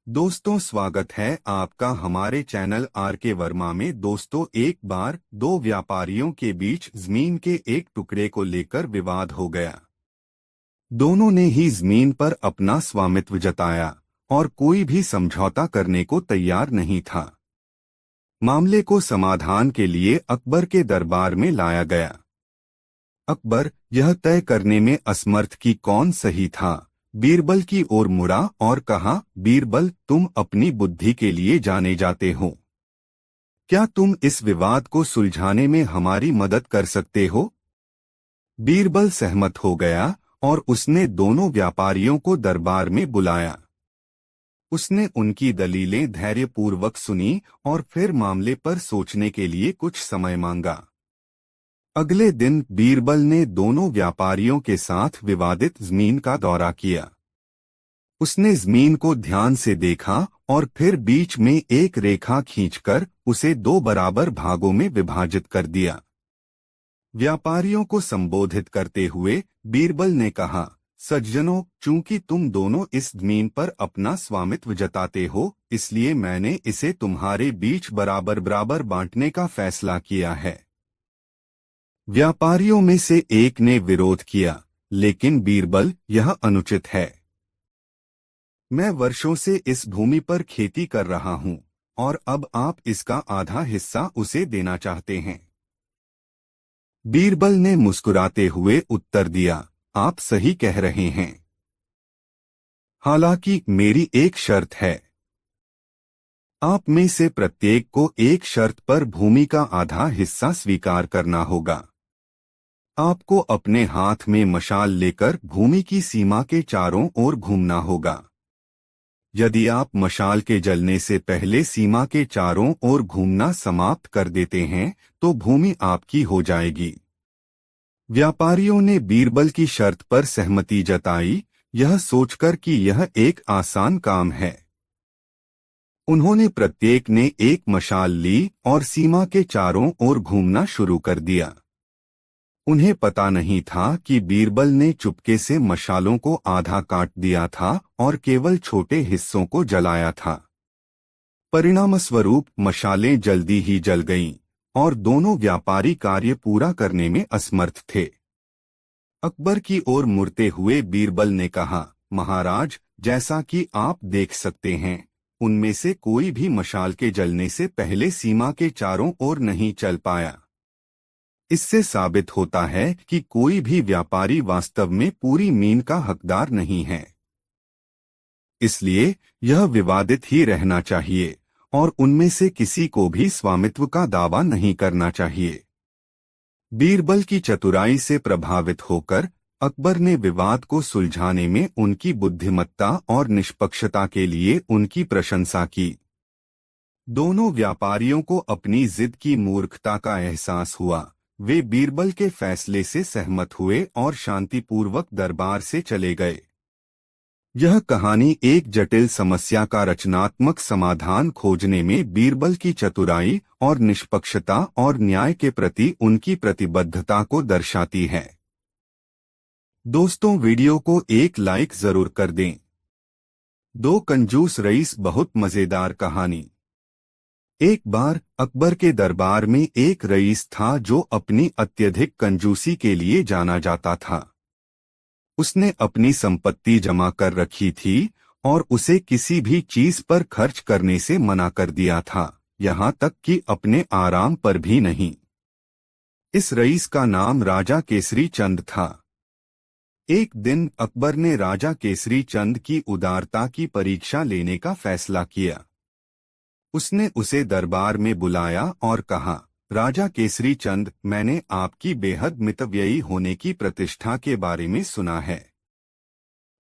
दोस्तों, स्वागत है आपका हमारे चैनल आर के वर्मा में। दोस्तों, एक बार दो व्यापारियों के बीच जमीन के एक टुकड़े को लेकर विवाद हो गया। दोनों ने ही जमीन पर अपना स्वामित्व जताया और कोई भी समझौता करने को तैयार नहीं था। मामले को समाधान के लिए अकबर के दरबार में लाया गया। अकबर यह तय करने में असमर्थ कि कौन सही था, बीरबल की ओर मुड़ा और कहा, बीरबल, तुम अपनी बुद्धि के लिए जाने जाते हो। क्या तुम इस विवाद को सुलझाने में हमारी मदद कर सकते हो? बीरबल सहमत हो गया और उसने दोनों व्यापारियों को दरबार में बुलाया। उसने उनकी दलीलें धैर्यपूर्वक सुनी और फिर मामले पर सोचने के लिए कुछ समय मांगा। अगले दिन बीरबल ने दोनों व्यापारियों के साथ विवादित जमीन का दौरा किया। उसने जमीन को ध्यान से देखा और फिर बीच में एक रेखा खींचकर उसे दो बराबर भागों में विभाजित कर दिया। व्यापारियों को संबोधित करते हुए बीरबल ने कहा, सज्जनों, चूंकि तुम दोनों इस जमीन पर अपना स्वामित्व जताते हो, इसलिए मैंने इसे तुम्हारे बीच बराबर बराबर बांटने का फैसला किया है। व्यापारियों में से एक ने विरोध किया, लेकिन बीरबल, यह अनुचित है। मैं वर्षों से इस भूमि पर खेती कर रहा हूं और अब आप इसका आधा हिस्सा उसे देना चाहते हैं। बीरबल ने मुस्कुराते हुए उत्तर दिया, आप सही कह रहे हैं। हालांकि मेरी एक शर्त है। आप में से प्रत्येक को एक शर्त पर भूमि का आधा हिस्सा स्वीकार करना होगा। आपको अपने हाथ में मशाल लेकर भूमि की सीमा के चारों ओर घूमना होगा। यदि आप मशाल के जलने से पहले सीमा के चारों ओर घूमना समाप्त कर देते हैं, तो भूमि आपकी हो जाएगी। व्यापारियों ने बीरबल की शर्त पर सहमति जताई, यह सोचकर कि यह एक आसान काम है। उन्होंने प्रत्येक ने एक मशाल ली और सीमा के चारों ओर घूमना शुरू कर दिया। उन्हें पता नहीं था कि बीरबल ने चुपके से मशालों को आधा काट दिया था और केवल छोटे हिस्सों को जलाया था। परिणामस्वरूप मशालें जल्दी ही जल गईं और दोनों व्यापारी कार्य पूरा करने में असमर्थ थे। अकबर की ओर मुड़ते हुए बीरबल ने कहा, महाराज, जैसा कि आप देख सकते हैं, उनमें से कोई भी मशाल के जलने से पहले सीमा के चारों ओर नहीं चल पाया। इससे साबित होता है कि कोई भी व्यापारी वास्तव में पूरी मीन का हकदार नहीं है। इसलिए यह विवादित ही रहना चाहिए और उनमें से किसी को भी स्वामित्व का दावा नहीं करना चाहिए। बीरबल की चतुराई से प्रभावित होकर अकबर ने विवाद को सुलझाने में उनकी बुद्धिमत्ता और निष्पक्षता के लिए उनकी प्रशंसा की। दोनों व्यापारियों को अपनी जिद की मूर्खता का एहसास हुआ। वे बीरबल के फैसले से सहमत हुए और शांतिपूर्वक दरबार से चले गए। यह कहानी एक जटिल समस्या का रचनात्मक समाधान खोजने में बीरबल की चतुराई और निष्पक्षता और न्याय के प्रति उनकी प्रतिबद्धता को दर्शाती है। दोस्तों, वीडियो को एक लाइक जरूर कर दें। दो कंजूस रईस बहुत मजेदार कहानी। एक बार अकबर के दरबार में एक रईस था जो अपनी अत्यधिक कंजूसी के लिए जाना जाता था। उसने अपनी संपत्ति जमा कर रखी थी और उसे किसी भी चीज पर खर्च करने से मना कर दिया था, यहाँ तक कि अपने आराम पर भी नहीं। इस रईस का नाम राजा केसरी चंद था। एक दिन अकबर ने राजा केसरी चंद की उदारता की परीक्षा लेने का फैसला किया। उसने उसे दरबार में बुलाया और कहा, राजा केसरी चंद, मैंने आपकी बेहद मितव्ययी होने की प्रतिष्ठा के बारे में सुना है।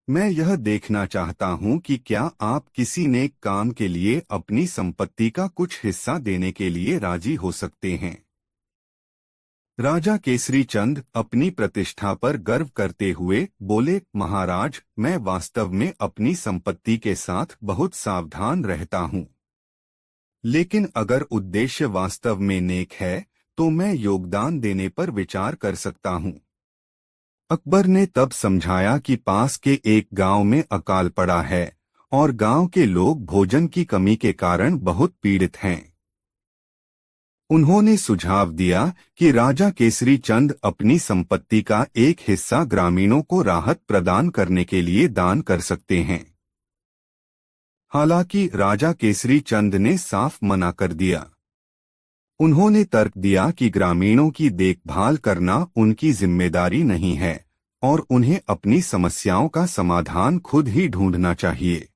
मैं यह देखना चाहता हूं कि क्या आप किसी नेक काम के लिए अपनी संपत्ति का कुछ हिस्सा देने के लिए राजी हो सकते हैं। राजा केसरी चंद अपनी प्रतिष्ठा पर गर्व करते हुए बोले, महाराज, मैं वास्तव में अपनी संपत्ति के साथ बहुत सावधान रहता हूं। लेकिन अगर उद्देश्य वास्तव में नेक है तो मैं योगदान देने पर विचार कर सकता हूं। अकबर ने तब समझाया कि पास के एक गांव में अकाल पड़ा है और गांव के लोग भोजन की कमी के कारण बहुत पीड़ित हैं। उन्होंने सुझाव दिया कि राजा केसरी चंद अपनी संपत्ति का एक हिस्सा ग्रामीणों को राहत प्रदान करने के लिए दान कर सकते हैं। हालांकि राजा केसरी चंद ने साफ मना कर दिया। उन्होंने तर्क दिया कि ग्रामीणों की देखभाल करना उनकी जिम्मेदारी नहीं है और उन्हें अपनी समस्याओं का समाधान खुद ही ढूंढना चाहिए।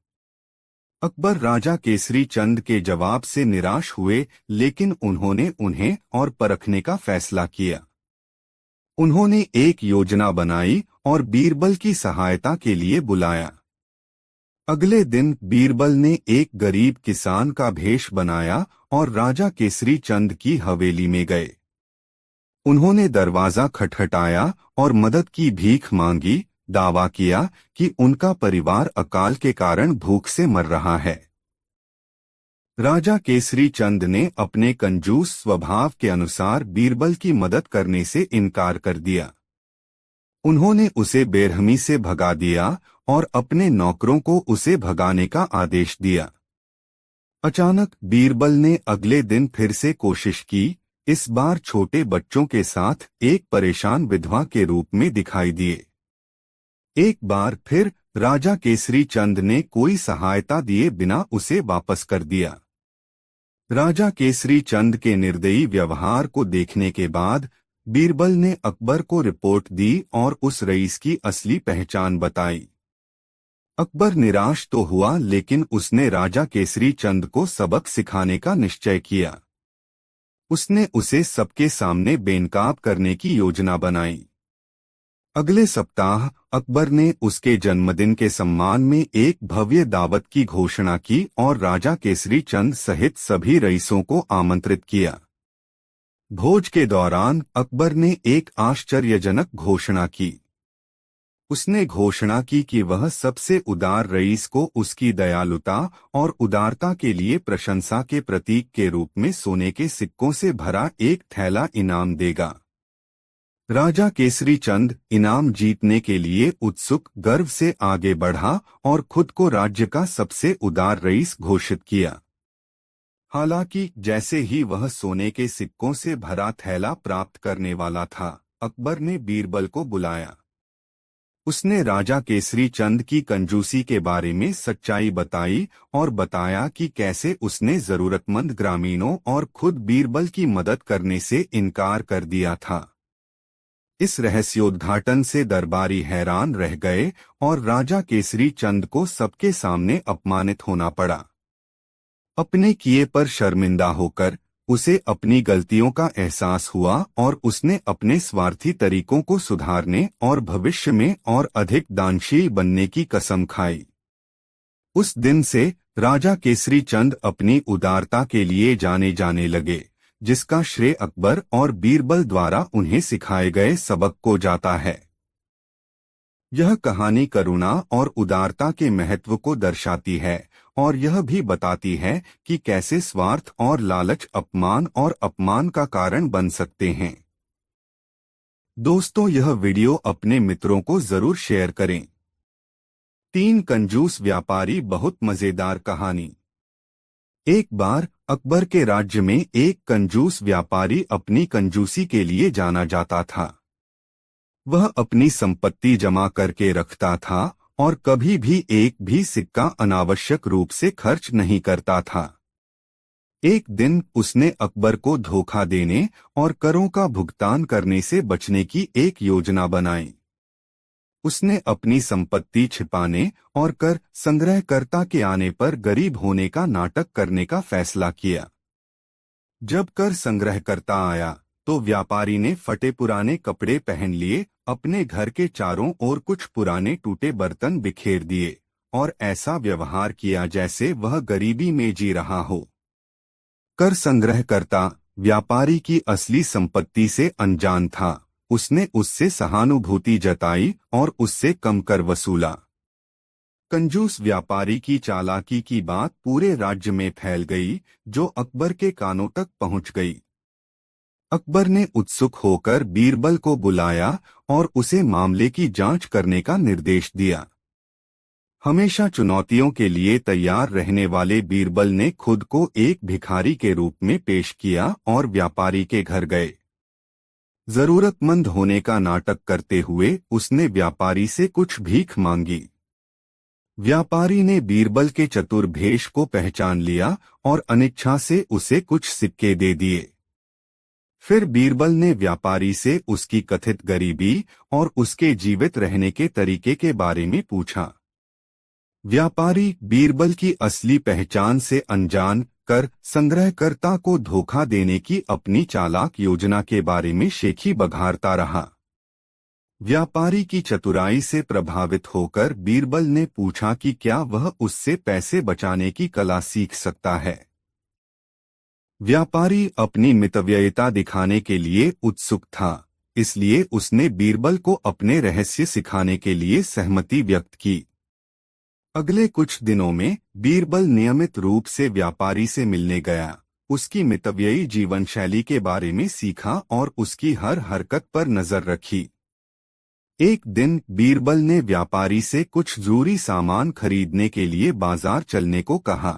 अकबर राजा केसरी चंद के जवाब से निराश हुए, लेकिन उन्होंने उन्हें और परखने का फैसला किया। उन्होंने एक योजना बनाई और बीरबल की सहायता के लिए बुलाया। अगले दिन बीरबल ने एक गरीब किसान का भेष बनाया और राजा केसरी चंद की हवेली में गए। उन्होंने दरवाजा खटखटाया और मदद की भीख मांगी, दावा किया कि उनका परिवार अकाल के कारण भूख से मर रहा है। राजा केसरी चंद ने अपने कंजूस स्वभाव के अनुसार बीरबल की मदद करने से इनकार कर दिया। उन्होंने उसे बेरहमी से भगा दिया और अपने नौकरों को उसे भगाने का आदेश दिया। अचानक बीरबल ने अगले दिन फिर से कोशिश की, इस बार छोटे बच्चों के साथ एक परेशान विधवा के रूप में दिखाई दिए। एक बार फिर राजा केसरी चंद ने कोई सहायता दिए बिना उसे वापस कर दिया। राजा केसरी चंद के निर्दयी व्यवहार को देखने के बाद बीरबल ने अकबर को रिपोर्ट दी और उस रईस की असली पहचान बताई। अकबर निराश तो हुआ, लेकिन उसने राजा केसरी चंद को सबक सिखाने का निश्चय किया। उसने उसे सबके सामने बेनकाब करने की योजना बनाई। अगले सप्ताह अकबर ने उसके जन्मदिन के सम्मान में एक भव्य दावत की घोषणा की और राजा केसरी चंद सहित सभी रईसों को आमंत्रित किया। भोज के दौरान अकबर ने एक आश्चर्यजनक घोषणा की। उसने घोषणा की कि वह सबसे उदार रईस को उसकी दयालुता और उदारता के लिए प्रशंसा के प्रतीक के रूप में सोने के सिक्कों से भरा एक थैला इनाम देगा। राजा केसरी चंद इनाम जीतने के लिए उत्सुक गर्व से आगे बढ़ा और खुद को राज्य का सबसे उदार रईस घोषित किया। हालांकि जैसे ही वह सोने के सिक्कों से भरा थैला प्राप्त करने वाला था, अकबर ने बीरबल को बुलाया। उसने राजा केसरी चंद की कंजूसी के बारे में सच्चाई बताई और बताया कि कैसे उसने जरूरतमंद ग्रामीणों और खुद बीरबल की मदद करने से इनकार कर दिया था। इस रहस्योद्घाटन से दरबारी हैरान रह गए और राजा केसरी चंद को सबके सामने अपमानित होना पड़ा। अपने किए पर शर्मिंदा होकर उसे अपनी गलतियों का एहसास हुआ और उसने अपने स्वार्थी तरीकों को सुधारने और भविष्य में और अधिक दानशील बनने की कसम खाई। उस दिन से राजा केसरी चंद अपनी उदारता के लिए जाने जाने लगे, जिसका श्रेय अकबर और बीरबल द्वारा उन्हें सिखाए गए सबक को जाता है। यह कहानी करुणा और उदारता के महत्व को दर्शाती है और यह भी बताती है कि कैसे स्वार्थ और लालच अपमान और अपमान का कारण बन सकते हैं। दोस्तों, यह वीडियो अपने मित्रों को जरूर शेयर करें। 3 कंजूस व्यापारी। बहुत मजेदार कहानी। एक बार अकबर के राज्य में एक कंजूस व्यापारी अपनी कंजूसी के लिए जाना जाता था। वह अपनी संपत्ति जमा करके रखता था और कभी भी एक भी सिक्का अनावश्यक रूप से खर्च नहीं करता था। एक दिन उसने अकबर को धोखा देने और करों का भुगतान करने से बचने की एक योजना बनाई। उसने अपनी संपत्ति छिपाने और कर संग्रहकर्ता के आने पर गरीब होने का नाटक करने का फैसला किया। जब कर संग्रहकर्ता आया तो व्यापारी ने फटे पुराने कपड़े पहन लिए, अपने घर के चारों ओर कुछ पुराने टूटे बर्तन बिखेर दिए और ऐसा व्यवहार किया जैसे वह गरीबी में जी रहा हो। कर संग्रहकर्ता व्यापारी की असली संपत्ति से अनजान था। उसने उससे सहानुभूति जताई और उससे कम कर वसूला। कंजूस व्यापारी की चालाकी की बात पूरे राज्य में फैल गई, जो अकबर के कानों तक पहुंच गई। अकबर ने उत्सुक होकर बीरबल को बुलाया और उसे मामले की जांच करने का निर्देश दिया। हमेशा चुनौतियों के लिए तैयार रहने वाले बीरबल ने खुद को एक भिखारी के रूप में पेश किया और व्यापारी के घर गए। जरूरतमंद होने का नाटक करते हुए उसने व्यापारी से कुछ भीख मांगी। व्यापारी ने बीरबल के चतुर भेष को पहचान लिया और अनिच्छा से उसे कुछ सिक्के दे दिए। फिर बीरबल ने व्यापारी से उसकी कथित गरीबी और उसके जीवित रहने के तरीके के बारे में पूछा। व्यापारी बीरबल की असली पहचान से अनजान कर संग्रहकर्ता को धोखा देने की अपनी चालाक योजना के बारे में शेखी बघारता रहा। व्यापारी की चतुराई से प्रभावित होकर बीरबल ने पूछा कि क्या वह उससे पैसे बचाने की कला सीख सकता है। व्यापारी अपनी मितव्ययिता दिखाने के लिए उत्सुक था, इसलिए उसने बीरबल को अपने रहस्य सिखाने के लिए सहमति व्यक्त की। अगले कुछ दिनों में बीरबल नियमित रूप से व्यापारी से मिलने गया, उसकी मितव्ययी जीवन शैली के बारे में सीखा और उसकी हर हरकत पर नजर रखी। एक दिन बीरबल ने व्यापारी से कुछ जरूरी सामान खरीदने के लिए बाजार चलने को कहा।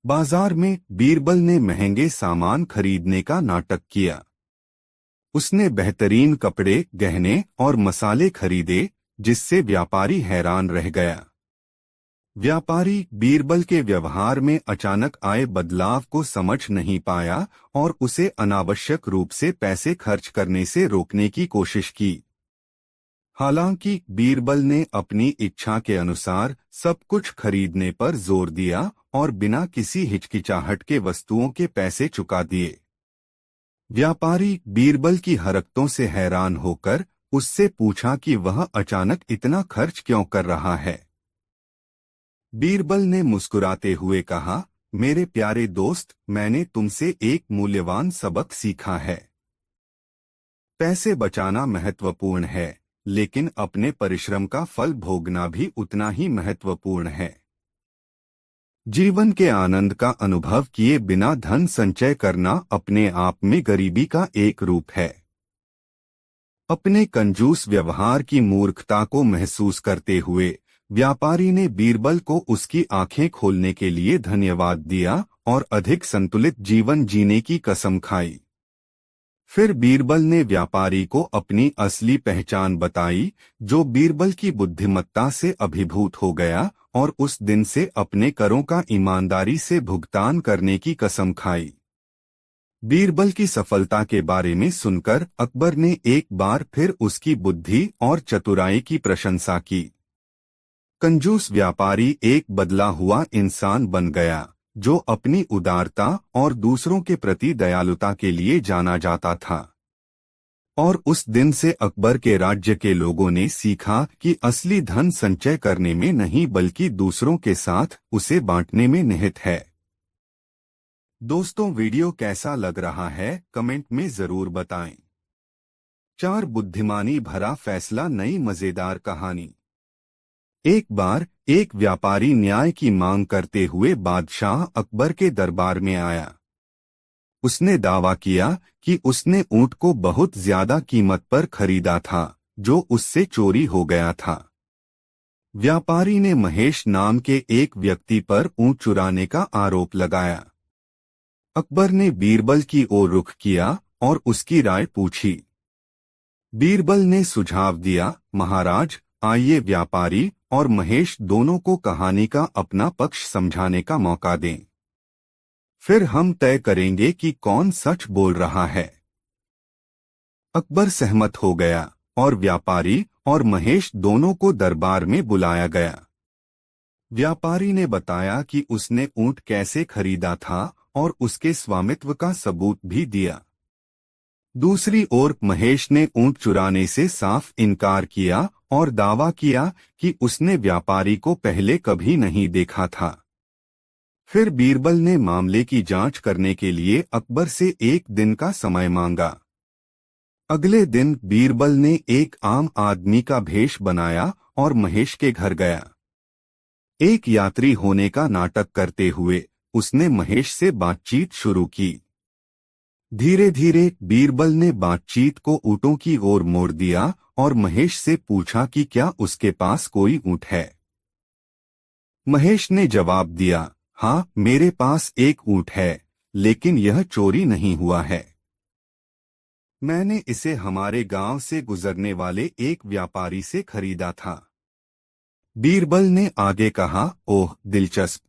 बाजार में बीरबल ने महंगे सामान खरीदने का नाटक किया। उसने बेहतरीन कपड़े, गहने और मसाले खरीदे, जिससे व्यापारी हैरान रह गया। व्यापारी बीरबल के व्यवहार में अचानक आए बदलाव को समझ नहीं पाया और उसे अनावश्यक रूप से पैसे खर्च करने से रोकने की कोशिश की। हालांकि बीरबल ने अपनी इच्छा के अनुसार सब कुछ खरीदने पर जोर दिया और बिना किसी हिचकिचाहट के वस्तुओं के पैसे चुका दिए। व्यापारी बीरबल की हरकतों से हैरान होकर उससे पूछा कि वह अचानक इतना खर्च क्यों कर रहा है। बीरबल ने मुस्कुराते हुए कहा, मेरे प्यारे दोस्त, मैंने तुमसे एक मूल्यवान सबक सीखा है। पैसे बचाना महत्वपूर्ण है, लेकिन अपने परिश्रम का फल भोगना भी उतना ही महत्वपूर्ण है। जीवन के आनंद का अनुभव किए बिना धन संचय करना अपने आप में गरीबी का एक रूप है। अपने कंजूस व्यवहार की मूर्खता को महसूस करते हुए व्यापारी ने बीरबल को उसकी आंखें खोलने के लिए धन्यवाद दिया और अधिक संतुलित जीवन जीने की कसम खाई। फिर बीरबल ने व्यापारी को अपनी असली पहचान बताई, जो बीरबल की बुद्धिमत्ता से अभिभूत हो गया और उस दिन से अपने करों का ईमानदारी से भुगतान करने की कसम खाई। बीरबल की सफलता के बारे में सुनकर अकबर ने एक बार फिर उसकी बुद्धि और चतुराई की प्रशंसा की। कंजूस व्यापारी एक बदला हुआ इंसान बन गया, जो अपनी उदारता और दूसरों के प्रति दयालुता के लिए जाना जाता था। और उस दिन से अकबर के राज्य के लोगों ने सीखा कि असली धन संचय करने में नहीं बल्कि दूसरों के साथ उसे बांटने में निहित है। दोस्तों, वीडियो कैसा लग रहा है कमेंट में जरूर बताएं। 4 बुद्धिमानी भरा फैसला, नई मजेदार कहानी। एक बार एक व्यापारी न्याय की मांग करते हुए बादशाह अकबर के दरबार में आया। उसने दावा किया कि उसने ऊंट को बहुत ज्यादा कीमत पर खरीदा था, जो उससे चोरी हो गया था। व्यापारी ने महेश नाम के एक व्यक्ति पर ऊंट चुराने का आरोप लगाया। अकबर ने बीरबल की ओर रुख किया और उसकी राय पूछी। बीरबल ने सुझाव दिया, महाराज, आइए व्यापारी और महेश दोनों को कहानी का अपना पक्ष समझाने का मौका दें। फिर हम तय करेंगे कि कौन सच बोल रहा है। अकबर सहमत हो गया और व्यापारी और महेश दोनों को दरबार में बुलाया गया। व्यापारी ने बताया कि उसने ऊंट कैसे खरीदा था और उसके स्वामित्व का सबूत भी दिया। दूसरी ओर महेश ने ऊंट चुराने से साफ इनकार किया और दावा किया कि उसने व्यापारी को पहले कभी नहीं देखा था। फिर बीरबल ने मामले की जांच करने के लिए अकबर से एक दिन का समय मांगा। अगले दिन बीरबल ने एक आम आदमी का भेष बनाया और महेश के घर गया। एक यात्री होने का नाटक करते हुए उसने महेश से बातचीत शुरू की। धीरे धीरे बीरबल ने बातचीत को ऊँटों की ओर मोड़ दिया और महेश से पूछा कि क्या उसके पास कोई ऊँट है। महेश ने जवाब दिया, हाँ मेरे पास एक ऊंट है, लेकिन यह चोरी नहीं हुआ है। मैंने इसे हमारे गांव से गुजरने वाले एक व्यापारी से खरीदा था। बीरबल ने आगे कहा, ओह दिलचस्प।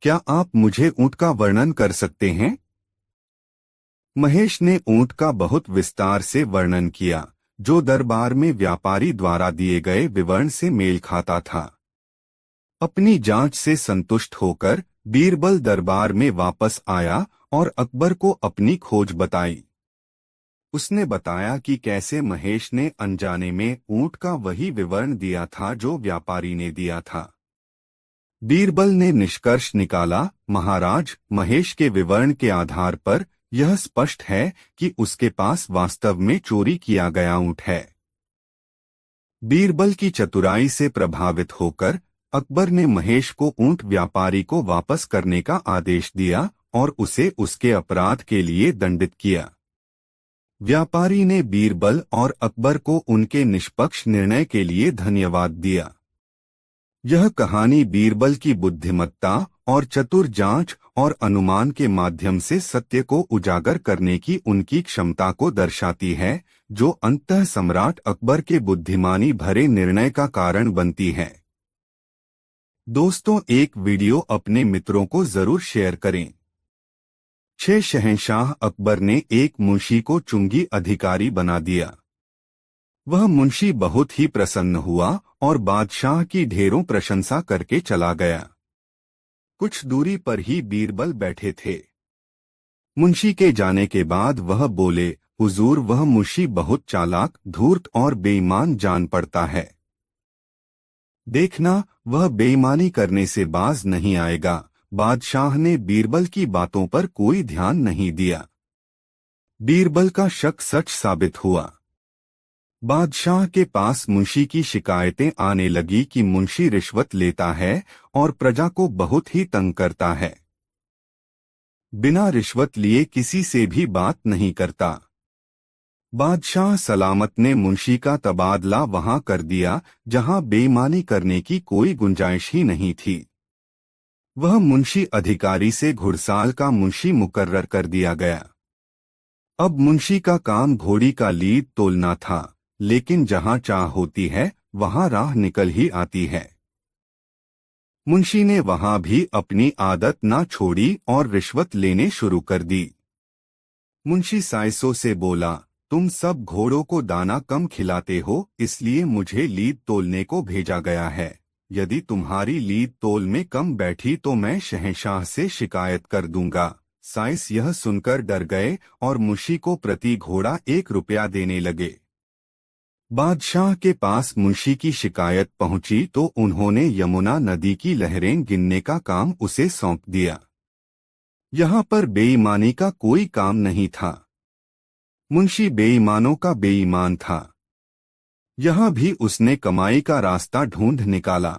क्या आप मुझे ऊंट का वर्णन कर सकते हैं? महेश ने ऊंट का बहुत विस्तार से वर्णन किया, जो दरबार में व्यापारी द्वारा दिए गए विवरण से मेल खाता था। अपनी जांच से संतुष्ट होकर बीरबल दरबार में वापस आया और अकबर को अपनी खोज बताई। उसने बताया कि कैसे महेश ने अनजाने में ऊंट का वही विवरण दिया था जो व्यापारी ने दिया था। बीरबल ने निष्कर्ष निकाला, महाराज, महेश के विवरण के आधार पर यह स्पष्ट है कि उसके पास वास्तव में चोरी किया गया ऊंट है। बीरबल की चतुराई से प्रभावित होकर अकबर ने महेश को ऊंट व्यापारी को वापस करने का आदेश दिया और उसे उसके अपराध के लिए दंडित किया। व्यापारी ने बीरबल और अकबर को उनके निष्पक्ष निर्णय के लिए धन्यवाद दिया। यह कहानी बीरबल की बुद्धिमत्ता और चतुर जांच और अनुमान के माध्यम से सत्य को उजागर करने की उनकी क्षमता को दर्शाती है, जो अंततः सम्राट अकबर के बुद्धिमानी भरे निर्णय का कारण बनती है। दोस्तों, एक वीडियो अपने मित्रों को जरूर शेयर करें। 6 शहंशाह अकबर ने एक मुंशी को चुंगी अधिकारी बना दिया। वह मुंशी बहुत ही प्रसन्न हुआ और बादशाह की ढेरों प्रशंसा करके चला गया। कुछ दूरी पर ही बीरबल बैठे थे। मुंशी के जाने के बाद वह बोले, हुजूर, वह मुंशी बहुत चालाक, धूर्त और बेईमान जान पड़ता है। देखना, वह बेईमानी करने से बाज नहीं आएगा। बादशाह ने बीरबल की बातों पर कोई ध्यान नहीं दिया। बीरबल का शक सच साबित हुआ। बादशाह के पास मुंशी की शिकायतें आने लगी कि मुंशी रिश्वत लेता है और प्रजा को बहुत ही तंग करता है। बिना रिश्वत लिए किसी से भी बात नहीं करता। बादशाह सलामत ने मुंशी का तबादला वहां कर दिया जहां बेईमानी करने की कोई गुंजाइश ही नहीं थी। वह मुंशी अधिकारी से घुड़साल का मुंशी मुकर्रर कर दिया गया। अब मुंशी का काम घोड़ी का लीद तोलना था, लेकिन जहां चाह होती है वहां राह निकल ही आती है। मुंशी ने वहां भी अपनी आदत ना छोड़ी और रिश्वत लेने शुरू कर दी। मुंशी साइसों से बोला, तुम सब घोड़ों को दाना कम खिलाते हो, इसलिए मुझे लीद तोलने को भेजा गया है। यदि तुम्हारी लीद तोल में कम बैठी तो मैं शहंशाह से शिकायत कर दूंगा। साइस यह सुनकर डर गए और मुंशी को प्रति घोड़ा 1 रुपया देने लगे। बादशाह के पास मुंशी की शिकायत पहुंची तो उन्होंने यमुना नदी की लहरें गिनने का काम उसे सौंप दिया। यहाँ पर बेईमानी का कोई काम नहीं था। मुंशी बेईमानों का बेईमान था। यहाँ भी उसने कमाई का रास्ता ढूंढ निकाला।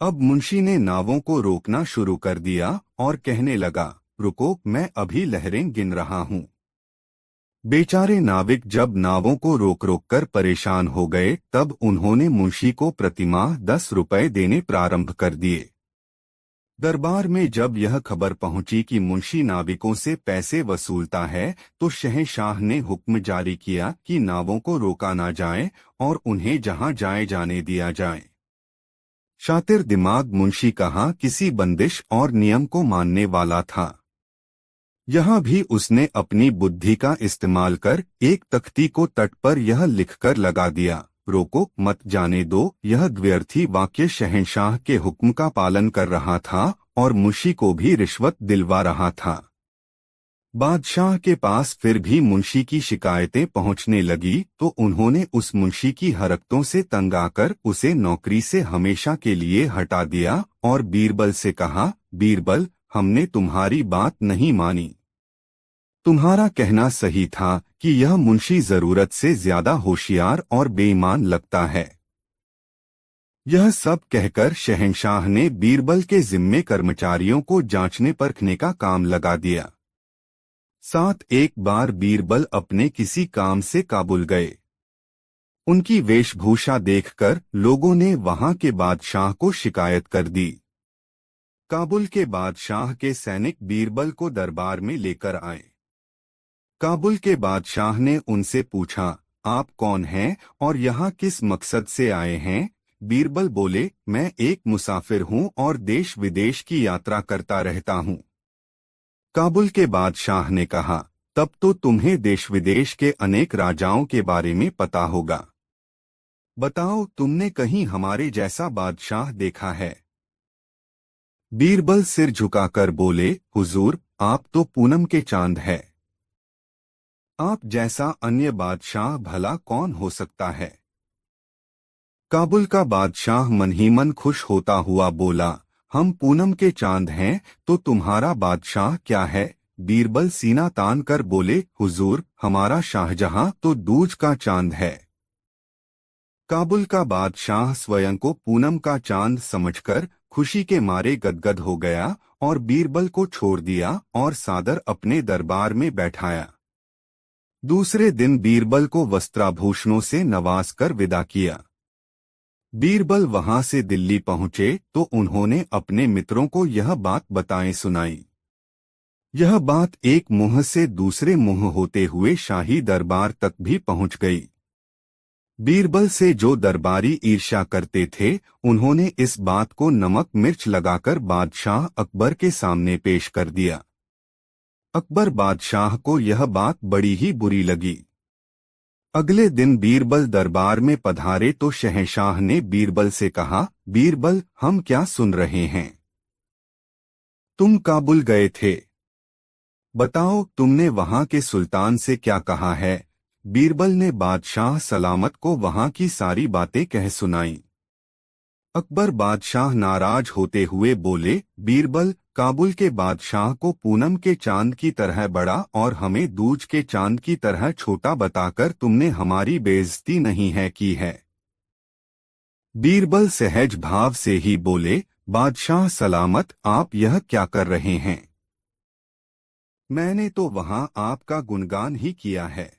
अब मुंशी ने नावों को रोकना शुरू कर दिया और कहने लगा, रुको, मैं अभी लहरें गिन रहा हूँ। बेचारे नाविक जब नावों को रोक रोक कर परेशान हो गए, तब उन्होंने मुंशी को प्रतिमाह 10 रुपए देने प्रारंभ कर दिए। दरबार में जब यह खबर पहुंची कि मुंशी नाविकों से पैसे वसूलता है, तो शहंशाह ने हुक्म जारी किया कि नावों को रोका ना जाए और उन्हें जहां जाए जाने दिया जाए। शातिर दिमाग मुंशी कहाँ किसी बंदिश और नियम को मानने वाला था। यहाँ भी उसने अपनी बुद्धि का इस्तेमाल कर एक तख्ती को तट पर यह लिखकर लगा दिया, रोको मत जाने दो। यह द्व्यर्थी वाक्य शहंशाह के हुक्म का पालन कर रहा था और मुंशी को भी रिश्वत दिलवा रहा था। बादशाह के पास फिर भी मुंशी की शिकायतें पहुंचने लगी तो उन्होंने उस मुंशी की हरकतों से तंग आकर उसे नौकरी से हमेशा के लिए हटा दिया और बीरबल से कहा, बीरबल, हमने तुम्हारी बात नहीं मानी। तुम्हारा कहना सही था कि यह मुंशी जरूरत से ज्यादा होशियार और बेईमान लगता है। यह सब कहकर शहंशाह ने बीरबल के जिम्मे कर्मचारियों को जांचने परखने का काम लगा दिया। साथ एक बार बीरबल अपने किसी काम से काबुल गए। उनकी वेशभूषा देखकर लोगों ने वहां के बादशाह को शिकायत कर दी। काबुल के बादशाह के सैनिक बीरबल को दरबार में लेकर आए। काबुल के बादशाह ने उनसे पूछा, आप कौन हैं और यहाँ किस मकसद से आए हैं? बीरबल बोले, मैं एक मुसाफिर हूँ और देश विदेश की यात्रा करता रहता हूँ। काबुल के बादशाह ने कहा, तब तो तुम्हें देश विदेश के अनेक राजाओं के बारे में पता होगा। बताओ, तुमने कहीं हमारे जैसा बादशाह देखा है? बीरबल सिर झुकाकर बोले, हुजूर, आप तो पूनम के चांद है। आप जैसा अन्य बादशाह भला कौन हो सकता है? काबुल का बादशाह मन ही मन खुश होता हुआ बोला, हम पूनम के चांद हैं तो तुम्हारा बादशाह क्या है? बीरबल सीना तान कर बोले, हुजूर, हमारा शाहजहां तो दूज का चांद है। काबुल का बादशाह स्वयं को पूनम का चांद समझकर खुशी के मारे गदगद हो गया और बीरबल को छोड़ दिया और सादर अपने दरबार में बैठाया। दूसरे दिन बीरबल को वस्त्राभूषणों से नवाज कर विदा किया। बीरबल वहां से दिल्ली पहुंचे तो उन्होंने अपने मित्रों को यह बात बताएं सुनाई। यह बात एक मुंह से दूसरे मुंह होते हुए शाही दरबार तक भी पहुंच गई। बीरबल से जो दरबारी ईर्ष्या करते थे, उन्होंने इस बात को नमक मिर्च लगाकर बादशाह अकबर के सामने पेश कर दिया। अकबर बादशाह को यह बात बड़ी ही बुरी लगी। अगले दिन बीरबल दरबार में पधारे तो शहंशाह ने बीरबल से कहा, बीरबल, हम क्या सुन रहे हैं? तुम काबुल गए थे। बताओ, तुमने वहां के सुल्तान से क्या कहा है? बीरबल ने बादशाह सलामत को वहां की सारी बातें कह सुनाई। अकबर बादशाह नाराज होते हुए बोले, बीरबल, काबुल के बादशाह को पूनम के चांद की तरह बड़ा और हमें दूज के चांद की तरह छोटा बताकर तुमने हमारी बेइज्जती नहीं है की है। बीरबल सहज भाव से ही बोले, बादशाह सलामत, आप यह क्या कर रहे हैं? मैंने तो वहां आपका गुणगान ही किया है।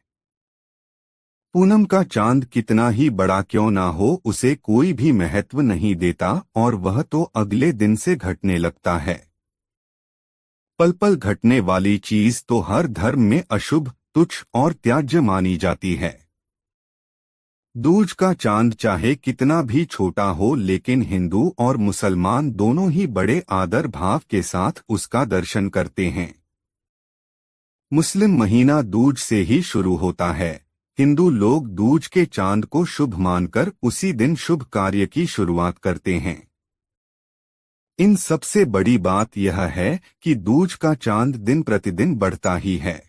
पूनम का चांद कितना ही बड़ा क्यों ना हो, उसे कोई भी महत्व नहीं देता और वह तो अगले दिन से घटने लगता है। पल पल घटने वाली चीज तो हर धर्म में अशुभ, तुच्छ और त्याज्य मानी जाती है। दूज का चांद चाहे कितना भी छोटा हो, लेकिन हिंदू और मुसलमान दोनों ही बड़े आदर भाव के साथ उसका दर्शन करते हैं। मुस्लिम महीना दूज से ही शुरू होता है। हिंदू लोग दूज के चांद को शुभ मानकर उसी दिन शुभ कार्य की शुरुआत करते हैं। इन सबसे बड़ी बात यह है कि दूज का चांद दिन प्रतिदिन बढ़ता ही है।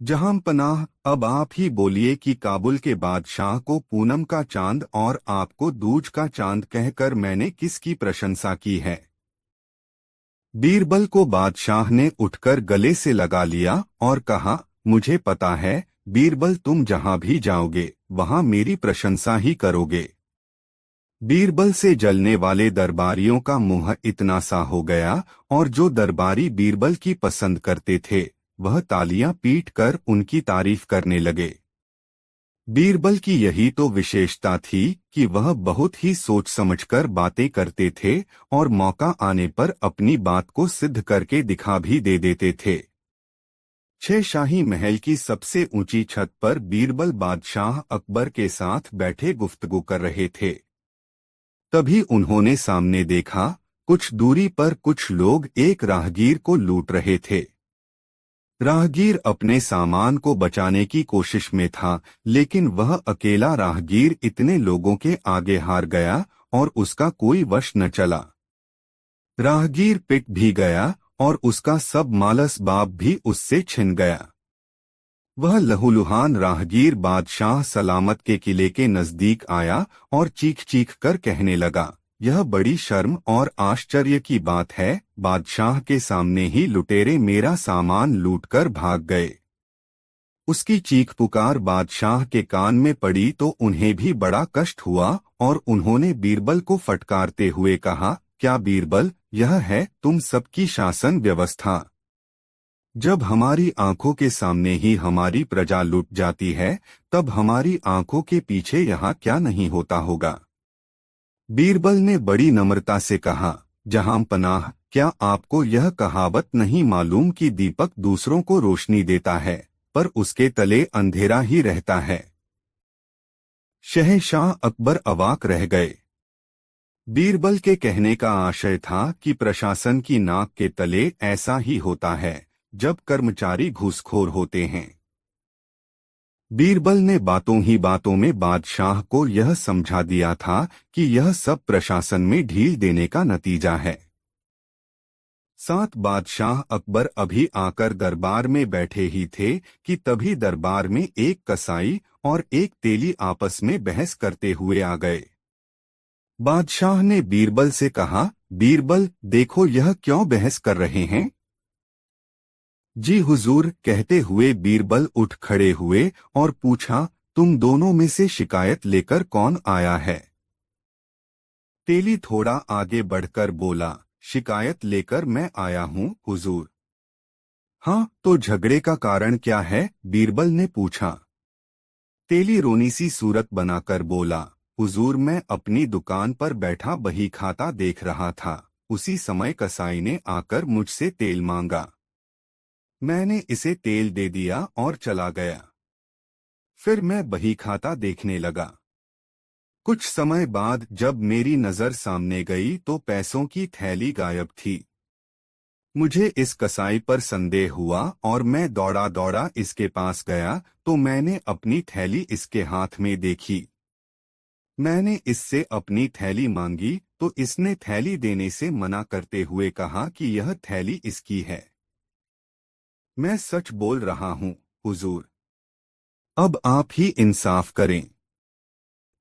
जहां पनाह, अब आप ही बोलिए कि काबुल के बादशाह को पूनम का चांद और आपको दूज का चांद कहकर मैंने किसकी प्रशंसा की है? बीरबल को बादशाह ने उठकर गले से लगा लिया और कहा, मुझे पता है बीरबल, तुम जहां भी जाओगे वहां मेरी प्रशंसा ही करोगे। बीरबल से जलने वाले दरबारियों का मुंह इतना सा हो गया और जो दरबारी बीरबल की पसंद करते थे वह तालियां पीटकर उनकी तारीफ करने लगे। बीरबल की यही तो विशेषता थी कि वह बहुत ही सोच समझकर बातें करते थे और मौका आने पर अपनी बात को सिद्ध करके दिखा भी दे देते थे। 6 शाही महल की सबसे ऊंची छत पर बीरबल बादशाह अकबर के साथ बैठे गुफ्तगू कर रहे थे। तभी उन्होंने सामने देखा, कुछ दूरी पर कुछ लोग एक राहगीर को लूट रहे थे। राहगीर अपने सामान को बचाने की कोशिश में था, लेकिन वह अकेला राहगीर इतने लोगों के आगे हार गया और उसका कोई वश न चला। राहगीर पिट भी गया और उसका सब मालस बाब भी उससे छिन गया। वह लहूलुहान राहगीर बादशाह सलामत के किले के नजदीक आया और चीख चीख कर कहने लगा, यह बड़ी शर्म और आश्चर्य की बात है, बादशाह के सामने ही लुटेरे मेरा सामान लूटकर भाग गए। उसकी चीख पुकार बादशाह के कान में पड़ी तो उन्हें भी बड़ा कष्ट हुआ और उन्होंने बीरबल को फटकारते हुए कहा, क्या बीरबल, यह है तुम सबकी शासन व्यवस्था? जब हमारी आंखों के सामने ही हमारी प्रजा लुट जाती है, तब हमारी आंखों के पीछे यहाँ क्या नहीं होता होगा। बीरबल ने बड़ी नम्रता से कहा, जहां पनाह, क्या आपको यह कहावत नहीं मालूम कि दीपक दूसरों को रोशनी देता है, पर उसके तले अंधेरा ही रहता है। शहंशाह अकबर अवाक रह गए। बीरबल के कहने का आशय था कि प्रशासन की नाक के तले ऐसा ही होता है जब कर्मचारी घूसखोर होते हैं। बीरबल ने बातों ही बातों में बादशाह को यह समझा दिया था कि यह सब प्रशासन में ढील देने का नतीजा है। साथ बादशाह अकबर अभी आकर दरबार में बैठे ही थे कि तभी दरबार में एक कसाई और एक तेली आपस में बहस करते हुए आ गए। बादशाह ने बीरबल से कहा, बीरबल, देखो यह क्यों बहस कर रहे हैं। जी हुजूर, कहते हुए बीरबल उठ खड़े हुए और पूछा, तुम दोनों में से शिकायत लेकर कौन आया है। तेली थोड़ा आगे बढ़कर बोला, शिकायत लेकर मैं आया हूँ हुजूर। हाँ, तो झगड़े का कारण क्या है, बीरबल ने पूछा। तेली रोनी सी सूरत बनाकर बोला, हुजूर, मैं अपनी दुकान पर बैठा बही खाता देख रहा था। उसी समय कसाई ने आकर मुझसे तेल मांगा। मैंने इसे तेल दे दिया और चला गया। फिर मैं बही खाता देखने लगा। कुछ समय बाद जब मेरी नजर सामने गई तो पैसों की थैली गायब थी। मुझे इस कसाई पर संदेह हुआ और मैं दौड़ा दौड़ा इसके पास गया तो मैंने अपनी थैली इसके हाथ में देखी। मैंने इससे अपनी थैली मांगी तो इसने थैली देने से मना करते हुए कहा कि यह थैली इसकी है। मैं सच बोल रहा हूँ हुजूर। अब आप ही इंसाफ करें।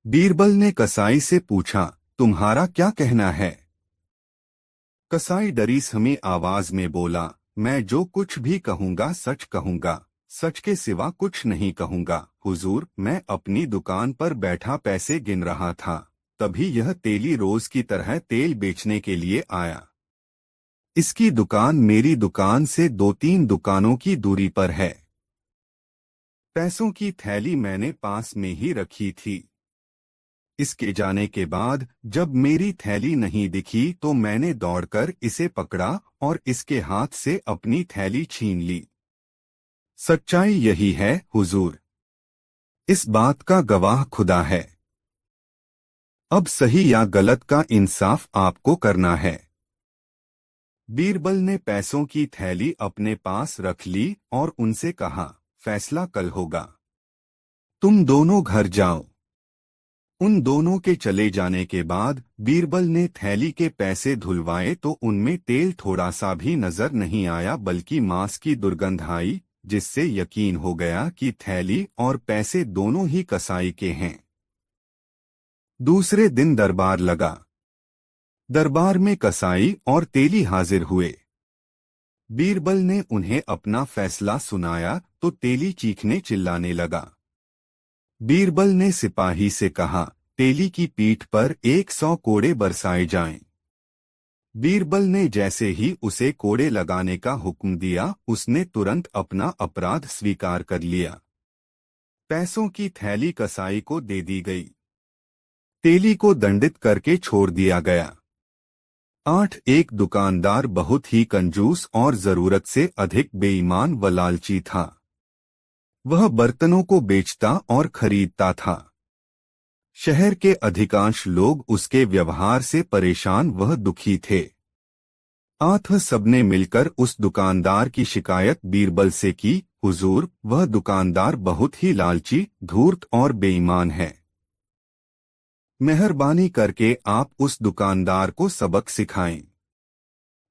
बीरबल ने कसाई से पूछा, तुम्हारा क्या कहना है। कसाई डरी समी आवाज में बोला, मैं जो कुछ भी कहूंगा सच कहूंगा, सच के सिवा कुछ नहीं कहूंगा हुजूर। मैं अपनी दुकान पर बैठा पैसे गिन रहा था, तभी यह तेली रोज की तरह तेल बेचने के लिए आया। इसकी दुकान मेरी दुकान से 2-3 दुकानों की दूरी पर है। पैसों की थैली मैंने पास में ही रखी थी। इसके जाने के बाद जब मेरी थैली नहीं दिखी तो मैंने दौड़कर इसे पकड़ा और इसके हाथ से अपनी थैली छीन ली। सच्चाई यही है हुजूर। इस बात का गवाह खुदा है। अब सही या गलत का इंसाफ आपको करना है। बीरबल ने पैसों की थैली अपने पास रख ली और उनसे कहा, फैसला कल होगा। तुम दोनों घर जाओ। उन दोनों के चले जाने के बाद बीरबल ने थैली के पैसे धुलवाए तो उनमें तेल थोड़ा सा भी नजर नहीं आया बल्कि मांस की दुर्गंध आई, जिससे यकीन हो गया कि थैली और पैसे दोनों ही कसाई के हैं। दूसरे दिन दरबार लगा। दरबार में कसाई और तेली हाजिर हुए। बीरबल ने उन्हें अपना फैसला सुनाया तो तेली चीखने चिल्लाने लगा। बीरबल ने सिपाही से कहा, तेली की पीठ पर 100 कोड़े बरसाए जाएं। बीरबल ने जैसे ही उसे कोड़े लगाने का हुक्म दिया, उसने तुरंत अपना अपराध स्वीकार कर लिया। पैसों की थैली कसाई को दे दी गई। तेली को दंडित करके छोड़ दिया गया। 8 एक दुकानदार बहुत ही कंजूस और जरूरत से अधिक बेईमान व लालची था। वह बर्तनों को बेचता और खरीदता था। शहर के अधिकांश लोग उसके व्यवहार से परेशान व दुखी थे। सबने मिलकर उस दुकानदार की शिकायत बीरबल से की, हुजूर, वह दुकानदार बहुत ही लालची, धूर्त और बेईमान है। मेहरबानी करके आप उस दुकानदार को सबक सिखाएं।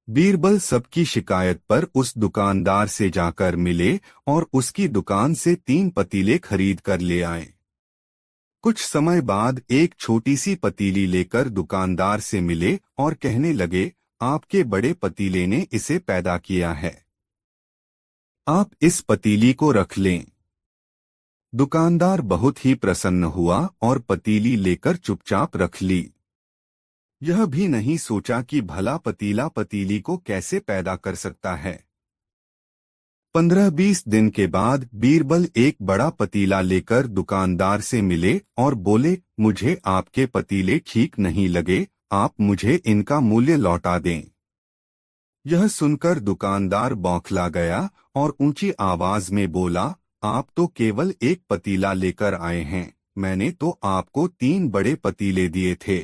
बीरबल सबकी शिकायत पर उस दुकानदार से जाकर मिले और उसकी दुकान से 3 पतीले खरीद कर ले आए। कुछ समय बाद एक छोटी सी पतीली लेकर दुकानदार से मिले और कहने लगे, आपके बड़े पतीले ने इसे पैदा किया है, आप इस पतीली को रख लें। दुकानदार बहुत ही प्रसन्न हुआ और पतीली लेकर चुपचाप रख ली। यह भी नहीं सोचा कि भला पतीला पतीली को कैसे पैदा कर सकता है। 15-20 दिन के बाद बीरबल एक बड़ा पतीला लेकर दुकानदार से मिले और बोले, मुझे आपके पतीले ठीक नहीं लगे, आप मुझे इनका मूल्य लौटा दें। यह सुनकर दुकानदार बौखला गया और ऊंची आवाज में बोला, आप तो केवल एक पतीला लेकर आए हैं, मैंने तो आपको 3 बड़े पतीले दिए थे।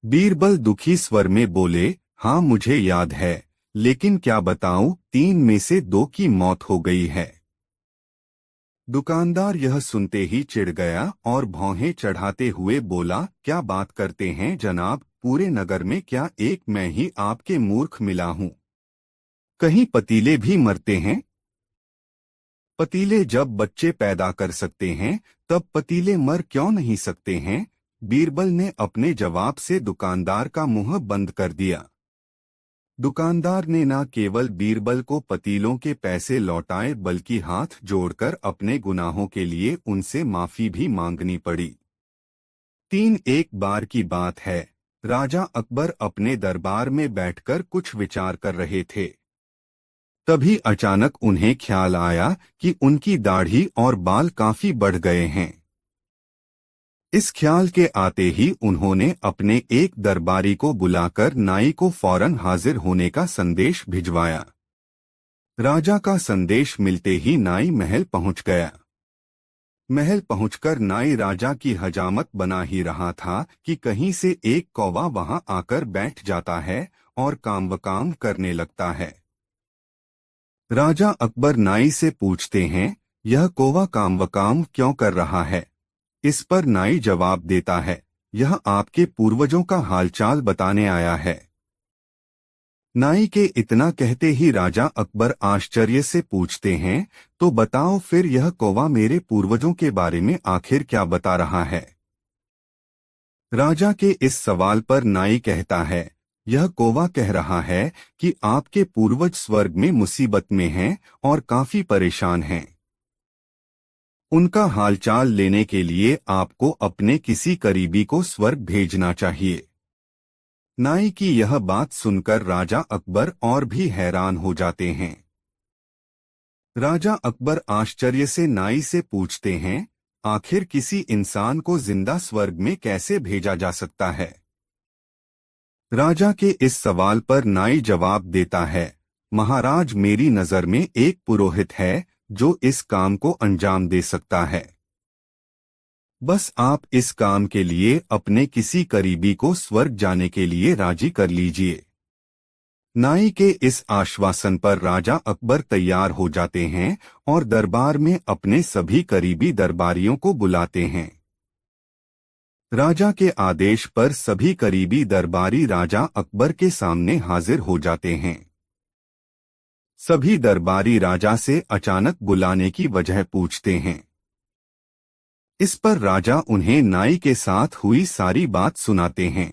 बीरबल दुखी स्वर में बोले, हाँ मुझे याद है, लेकिन क्या बताऊं, 3 में से 2 की मौत हो गई है। दुकानदार यह सुनते ही चिढ़ गया और भौहें चढ़ाते हुए बोला, क्या बात करते हैं जनाब, पूरे नगर में क्या एक मैं ही आपके मूर्ख मिला हूं? कहीं पतीले भी मरते हैं? पतीले जब बच्चे पैदा कर सकते हैं, तब पतीले मर क्यों नहीं सकते हैं? बीरबल ने अपने जवाब से दुकानदार का मुंह बंद कर दिया। दुकानदार ने न केवल बीरबल को पतीलों के पैसे लौटाए बल्कि हाथ जोड़कर अपने गुनाहों के लिए उनसे माफी भी मांगनी पड़ी। एक बार की बात है, राजा अकबर अपने दरबार में बैठकर कुछ विचार कर रहे थे। तभी अचानक उन्हें ख्याल आया कि उनकी दाढ़ी और बाल काफी बढ़ गए हैं। इस ख्याल के आते ही उन्होंने अपने एक दरबारी को बुलाकर नाई को फौरन हाजिर होने का संदेश भिजवाया। राजा का संदेश मिलते ही नाई महल पहुंच गया। महल पहुंचकर नाई राजा की हजामत बना ही रहा था कि कहीं से एक कौवा वहां आकर बैठ जाता है और कामवकाम करने लगता है। राजा अकबर नाई से पूछते हैं, यह कौवा कामवकाम क्यों कर रहा है? इस पर नाई जवाब देता है, यह आपके पूर्वजों का हालचाल बताने आया है। नाई के इतना कहते ही राजा अकबर आश्चर्य से पूछते हैं, तो बताओ फिर यह कौवा मेरे पूर्वजों के बारे में आखिर क्या बता रहा है? राजा के इस सवाल पर नाई कहता है, यह कौवा कह रहा है कि आपके पूर्वज स्वर्ग में मुसीबत में हैं और काफी परेशान हैं। उनका हालचाल लेने के लिए आपको अपने किसी करीबी को स्वर्ग भेजना चाहिए। नाई की यह बात सुनकर राजा अकबर और भी हैरान हो जाते हैं। राजा अकबर आश्चर्य से नाई से पूछते हैं, आखिर किसी इंसान को जिंदा स्वर्ग में कैसे भेजा जा सकता है? राजा के इस सवाल पर नाई जवाब देता है, महाराज मेरी नजर में एक पुरोहित है जो इस काम को अंजाम दे सकता है। बस आप इस काम के लिए अपने किसी करीबी को स्वर्ग जाने के लिए राजी कर लीजिए। नाई के इस आश्वासन पर राजा अकबर तैयार हो जाते हैं और दरबार में अपने सभी करीबी दरबारियों को बुलाते हैं। राजा के आदेश पर सभी करीबी दरबारी राजा अकबर के सामने हाजिर हो जाते हैं। सभी दरबारी राजा से अचानक बुलाने की वजह पूछते हैं। इस पर राजा उन्हें नाई के साथ हुई सारी बात सुनाते हैं।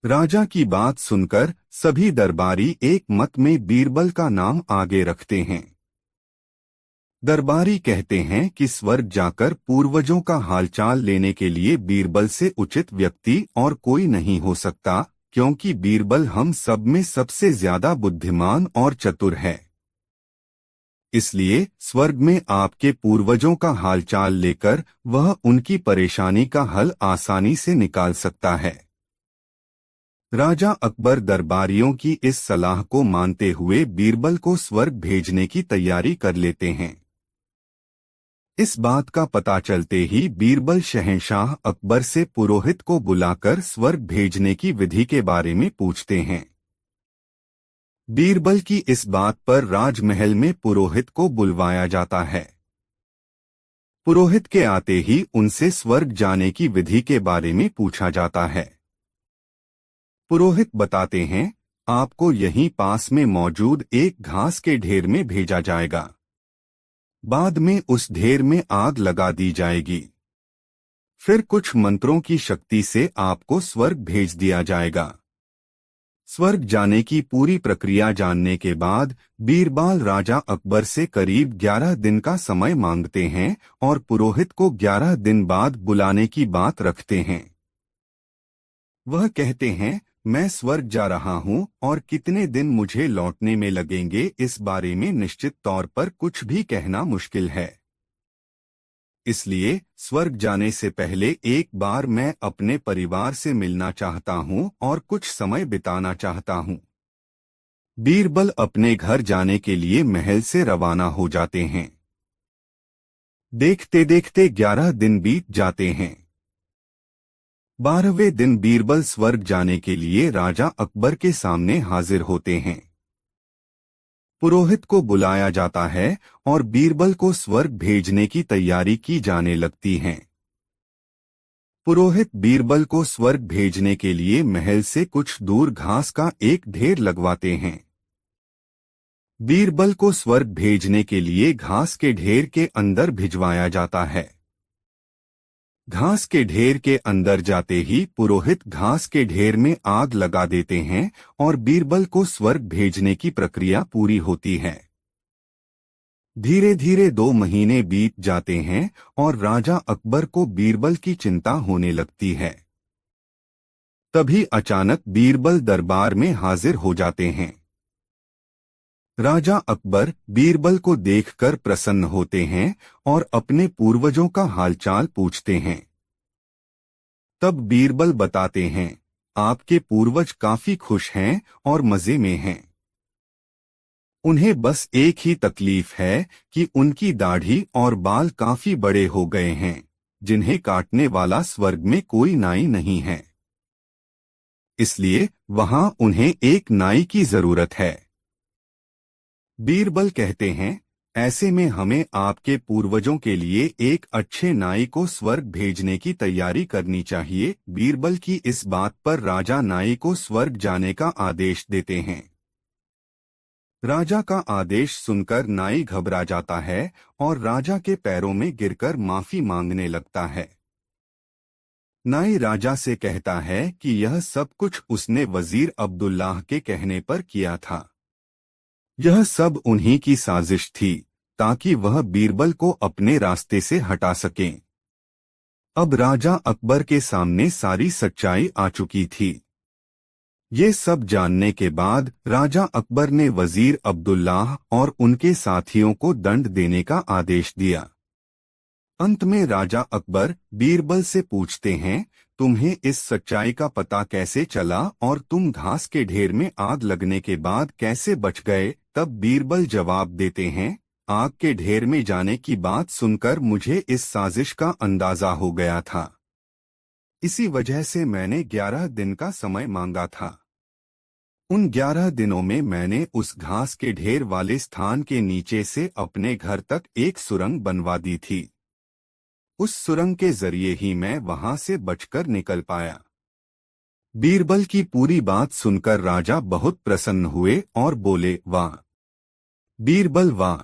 राजा की बात सुनकर सभी दरबारी एक मत में बीरबल का नाम आगे रखते हैं। दरबारी कहते हैं कि स्वर्ग जाकर पूर्वजों का हालचाल लेने के लिए बीरबल से उचित व्यक्ति और कोई नहीं हो सकता, क्योंकि बीरबल हम सब में सबसे ज्यादा बुद्धिमान और चतुर है। इसलिए स्वर्ग में आपके पूर्वजों का हालचाल लेकर वह उनकी परेशानी का हल आसानी से निकाल सकता है। राजा अकबर दरबारियों की इस सलाह को मानते हुए बीरबल को स्वर्ग भेजने की तैयारी कर लेते हैं। इस बात का पता चलते ही बीरबल शहंशाह अकबर से पुरोहित को बुलाकर स्वर्ग भेजने की विधि के बारे में पूछते हैं। बीरबल की इस बात पर राजमहल में पुरोहित को बुलवाया जाता है। पुरोहित के आते ही उनसे स्वर्ग जाने की विधि के बारे में पूछा जाता है। पुरोहित बताते हैं, आपको यहीं पास में मौजूद एक घास के ढेर में भेजा जाएगा। बाद में उस ढेर में आग लगा दी जाएगी। फिर कुछ मंत्रों की शक्ति से आपको स्वर्ग भेज दिया जाएगा। स्वर्ग जाने की पूरी प्रक्रिया जानने के बाद बीरबल राजा अकबर से करीब 11 दिन का समय मांगते हैं और पुरोहित को 11 दिन बाद बुलाने की बात रखते हैं। वह कहते हैं, मैं स्वर्ग जा रहा हूँ और कितने दिन मुझे लौटने में लगेंगे इस बारे में निश्चित तौर पर कुछ भी कहना मुश्किल है। इसलिए स्वर्ग जाने से पहले एक बार मैं अपने परिवार से मिलना चाहता हूँ और कुछ समय बिताना चाहता हूँ। बीरबल अपने घर जाने के लिए महल से रवाना हो जाते हैं। देखते देखते 11 दिन बीत जाते हैं। 12वें दिन बीरबल स्वर्ग जाने के लिए राजा अकबर के सामने हाजिर होते हैं। पुरोहित को बुलाया जाता है और बीरबल को स्वर्ग भेजने की तैयारी की जाने लगती है। पुरोहित बीरबल को स्वर्ग भेजने के लिए महल से कुछ दूर घास का एक ढेर लगवाते हैं। बीरबल को स्वर्ग भेजने के लिए घास के ढेर के अंदर भिजवाया जाता है। घास के ढेर के अंदर जाते ही पुरोहित घास के ढेर में आग लगा देते हैं और बीरबल को स्वर्ग भेजने की प्रक्रिया पूरी होती है। धीरे धीरे 2 महीने बीत जाते हैं और राजा अकबर को बीरबल की चिंता होने लगती है। तभी अचानक बीरबल दरबार में हाजिर हो जाते हैं। राजा अकबर बीरबल को देखकर प्रसन्न होते हैं और अपने पूर्वजों का हालचाल पूछते हैं। तब बीरबल बताते हैं, आपके पूर्वज काफी खुश हैं और मजे में हैं। उन्हें बस एक ही तकलीफ है कि उनकी दाढ़ी और बाल काफी बड़े हो गए हैं, जिन्हें काटने वाला स्वर्ग में कोई नाई नहीं है। इसलिए वहां उन्हें एक नाई की जरूरत है। बीरबल कहते हैं, ऐसे में हमें आपके पूर्वजों के लिए एक अच्छे नाई को स्वर्ग भेजने की तैयारी करनी चाहिए। बीरबल की इस बात पर राजा नाई को स्वर्ग जाने का आदेश देते हैं। राजा का आदेश सुनकर नाई घबरा जाता है और राजा के पैरों में गिरकर माफी मांगने लगता है। नाई राजा से कहता है कि यह सब कुछ उसने वजीर अब्दुल्लाह के कहने पर किया था। यह सब उन्हीं की साजिश थी ताकि वह बीरबल को अपने रास्ते से हटा सकें। अब राजा अकबर के सामने सारी सच्चाई आ चुकी थी। ये सब जानने के बाद राजा अकबर ने वजीर अब्दुल्लाह और उनके साथियों को दंड देने का आदेश दिया। अंत में राजा अकबर बीरबल से पूछते हैं, तुम्हें इस सच्चाई का पता कैसे चला और तुम घास के ढेर में आग लगने के बाद कैसे बच गए? तब बीरबल जवाब देते हैं, आग के ढेर में जाने की बात सुनकर मुझे इस साजिश का अंदाजा हो गया था। इसी वजह से मैंने 11 दिन का समय मांगा था। उन 11 दिनों में मैंने उस घास के ढेर वाले स्थान के नीचे से अपने घर तक एक सुरंग बनवा दी थी। उस सुरंग के जरिए ही मैं वहां से बचकर निकल पाया। बीरबल की पूरी बात सुनकर राजा बहुत प्रसन्न हुए और बोले, वाह बीरबल वाह,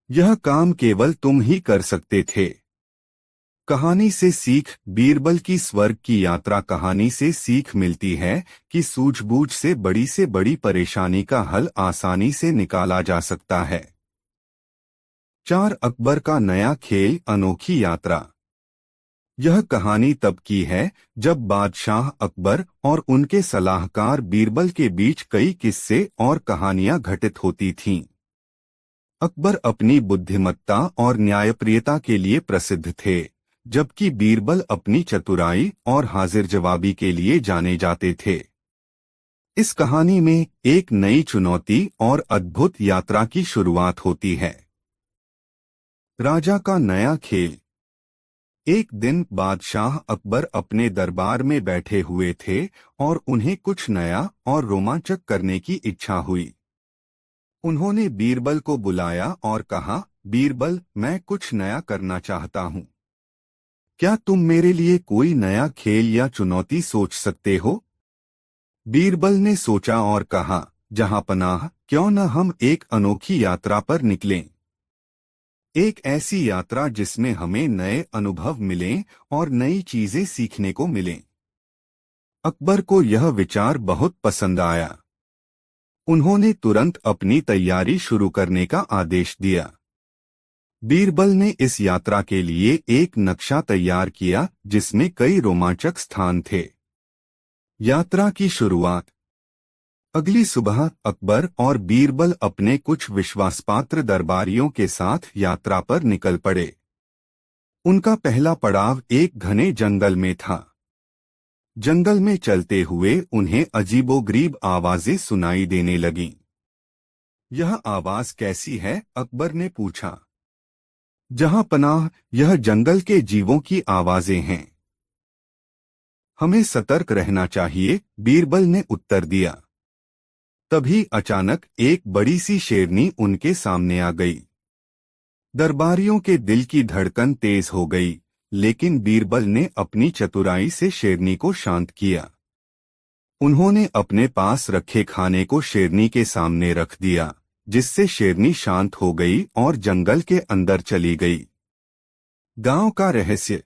यह काम केवल तुम ही कर सकते थे। कहानी से सीख। बीरबल की स्वर्ग की यात्रा कहानी से सीख मिलती है कि सूझबूझ से बड़ी परेशानी का हल आसानी से निकाला जा सकता है। 4 अकबर का नया खेल, अनोखी यात्रा। यह कहानी तब की है जब बादशाह अकबर और उनके सलाहकार बीरबल के बीच कई किस्से और कहानियां घटित होती थीं। अकबर अपनी बुद्धिमत्ता और न्यायप्रियता के लिए प्रसिद्ध थे, जबकि बीरबल अपनी चतुराई और हाजिर जवाबी के लिए जाने जाते थे। इस कहानी में एक नई चुनौती और अद्भुत यात्रा की शुरुआत होती है। राजा का नया खेल। एक दिन बादशाह अकबर अपने दरबार में बैठे हुए थे और उन्हें कुछ नया और रोमांचक करने की इच्छा हुई। उन्होंने बीरबल को बुलाया और कहा, बीरबल, मैं कुछ नया करना चाहता हूँ। क्या तुम मेरे लिए कोई नया खेल या चुनौती सोच सकते हो? बीरबल ने सोचा और कहा, जहांपनाह, क्यों न हम एक अनोखी यात्रा पर निकलें। एक ऐसी यात्रा जिसमें हमें नए अनुभव मिलें और नई चीजें सीखने को मिलें। अकबर को यह विचार बहुत पसंद आया। उन्होंने तुरंत अपनी तैयारी शुरू करने का आदेश दिया। बीरबल ने इस यात्रा के लिए एक नक्शा तैयार किया जिसमें कई रोमांचक स्थान थे। यात्रा की शुरुआत। अगली सुबह अकबर और बीरबल अपने कुछ विश्वासपात्र दरबारियों के साथ यात्रा पर निकल पड़े। उनका पहला पड़ाव एक घने जंगल में था। जंगल में चलते हुए उन्हें अजीबोगरीब आवाजें सुनाई देने लगीं। यह आवाज कैसी है? अकबर ने पूछा। जहां पनाह, यह जंगल के जीवों की आवाजें हैं। हमें सतर्क रहना चाहिए, बीरबल ने उत्तर दिया। तभी अचानक एक बड़ी सी शेरनी उनके सामने आ गई। दरबारियों के दिल की धड़कन तेज हो गई, लेकिन बीरबल ने अपनी चतुराई से शेरनी को शांत किया। उन्होंने अपने पास रखे खाने को शेरनी के सामने रख दिया, जिससे शेरनी शांत हो गई और जंगल के अंदर चली गई। गांव का रहस्य।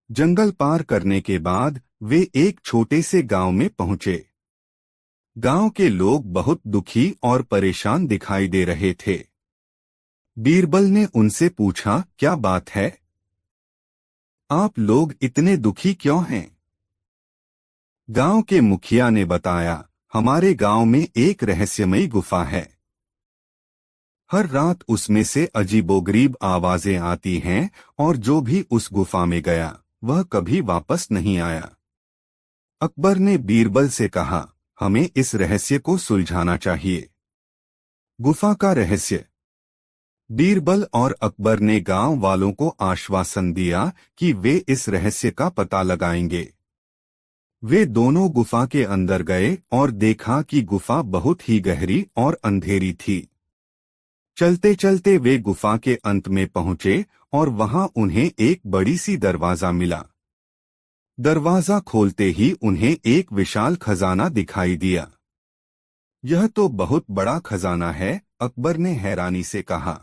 जंगल पार करने के बाद वे एक छोटे से गांव में पहुंचे। गांव के लोग बहुत दुखी और परेशान दिखाई दे रहे थे। बीरबल ने उनसे पूछा, क्या बात है? आप लोग इतने दुखी क्यों हैं? गांव के मुखिया ने बताया, हमारे गांव में एक रहस्यमयी गुफा है। हर रात उसमें से अजीबोगरीब आवाजें आती हैं और जो भी उस गुफा में गया वह कभी वापस नहीं आया। अकबर ने बीरबल से कहा, हमें इस रहस्य को सुलझाना चाहिए। गुफा का रहस्य। बीरबल और अकबर ने गांव वालों को आश्वासन दिया कि वे इस रहस्य का पता लगाएंगे। वे दोनों गुफा के अंदर गए और देखा कि गुफा बहुत ही गहरी और अंधेरी थी। चलते चलते वे गुफा के अंत में पहुंचे और वहां उन्हें एक बड़ी सी दरवाजा मिला। दरवाजा खोलते ही उन्हें एक विशाल खजाना दिखाई दिया। यह तो बहुत बड़ा खजाना है, अकबर ने हैरानी से कहा।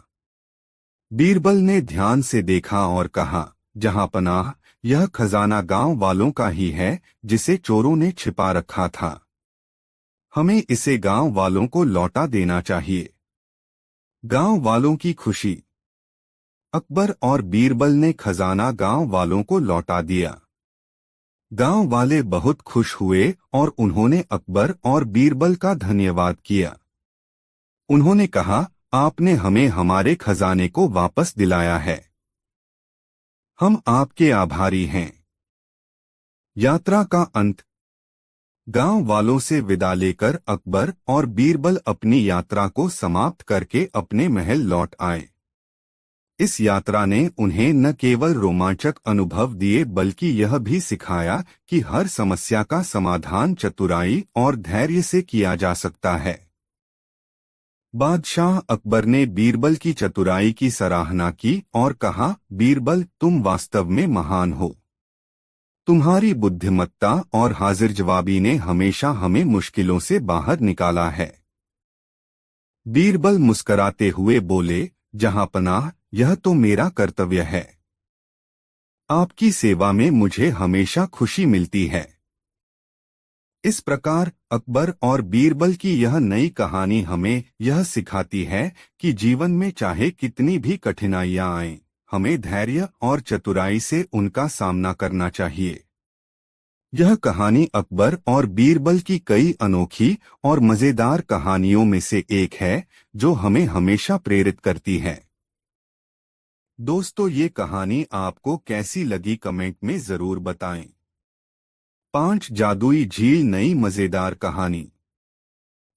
बीरबल ने ध्यान से देखा और कहा, जहां पनाह, यह खजाना गांव वालों का ही है जिसे चोरों ने छिपा रखा था। हमें इसे गांव वालों को लौटा देना चाहिए। गांव वालों की खुशी। अकबर और बीरबल ने खजाना गांव वालों को लौटा दिया। गांव वाले बहुत खुश हुए और उन्होंने अकबर और बीरबल का धन्यवाद किया। उन्होंने कहा, आपने हमें हमारे खजाने को वापस दिलाया है। हम आपके आभारी हैं। यात्रा का अंत। गांव वालों से विदा लेकर अकबर और बीरबल अपनी यात्रा को समाप्त करके अपने महल लौट आए। इस यात्रा ने उन्हें न केवल रोमांचक अनुभव दिए बल्कि यह भी सिखाया कि हर समस्या का समाधान चतुराई और धैर्य से किया जा सकता है। बादशाह अकबर ने बीरबल की चतुराई की सराहना की और कहा, बीरबल, तुम वास्तव में महान हो। तुम्हारी बुद्धिमत्ता और हाजिर जवाबी ने हमेशा हमें मुश्किलों से बाहर निकाला है। बीरबल मुस्कराते हुए बोले, जहां पनाह, यह तो मेरा कर्तव्य है। आपकी सेवा में मुझे हमेशा खुशी मिलती है। इस प्रकार अकबर और बीरबल की यह नई कहानी हमें यह सिखाती है कि जीवन में चाहे कितनी भी कठिनाइयां आएं, हमें धैर्य और चतुराई से उनका सामना करना चाहिए। यह कहानी अकबर और बीरबल की कई अनोखी और मजेदार कहानियों में से एक है जो हमें हमेशा प्रेरित करती है। दोस्तों, ये कहानी आपको कैसी लगी कमेंट में जरूर बताएं। 5 जादुई झील, नई मजेदार कहानी।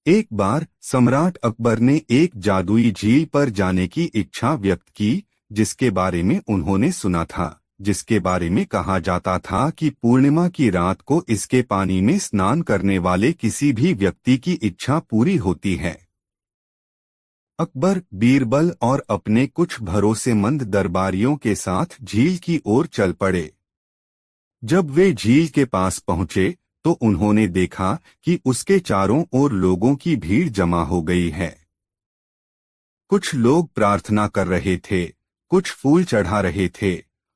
एक बार सम्राट अकबर ने एक जादुई झील पर जाने की इच्छा व्यक्त की, जिसके बारे में उन्होंने सुना था, जिसके बारे में कहा जाता था कि पूर्णिमा की रात को इसके पानी में स्नान करने वाले किसी भी व्यक्ति की इच्छा पूरी होती है। अकबर, बीरबल और अपने कुछ भरोसेमंद दरबारियों के साथ झील की ओर चल पड़े। जब वे झील के पास पहुंचे तो उन्होंने देखा कि उसके चारों ओर लोगों की भीड़ जमा हो गई है। कुछ लोग प्रार्थना कर रहे थे, कुछ फूल चढ़ा रहे थे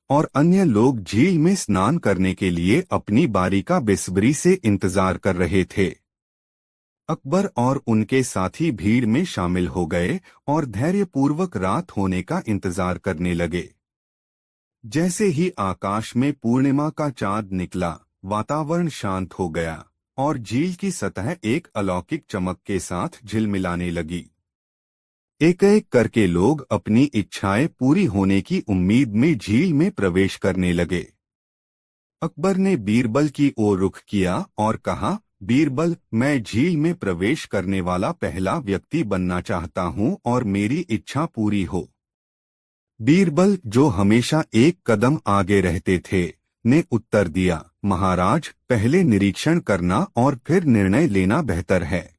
और अन्य लोग झील में स्नान करने के लिए अपनी बारी का बेसब्री से इंतजार कर रहे थे। अकबर और उनके साथी भीड़ में शामिल हो गए और धैर्यपूर्वक रात होने का इंतजार करने लगे। जैसे ही आकाश में पूर्णिमा का चांद निकला, वातावरण शांत हो गया और झील की सतह एक अलौकिक चमक के साथ झिलमिलाने लगी। एक एक करके लोग अपनी इच्छाएं पूरी होने की उम्मीद में झील में प्रवेश करने लगे। अकबर ने बीरबल की ओर रुख किया और कहा, बीरबल, मैं झील में प्रवेश करने वाला पहला व्यक्ति बनना चाहता हूं और मेरी इच्छा पूरी हो। बीरबल, जो हमेशा एक कदम आगे रहते थे, ने उत्तर दिया, महाराज, पहले निरीक्षण करना और फिर निर्णय लेना बेहतर है।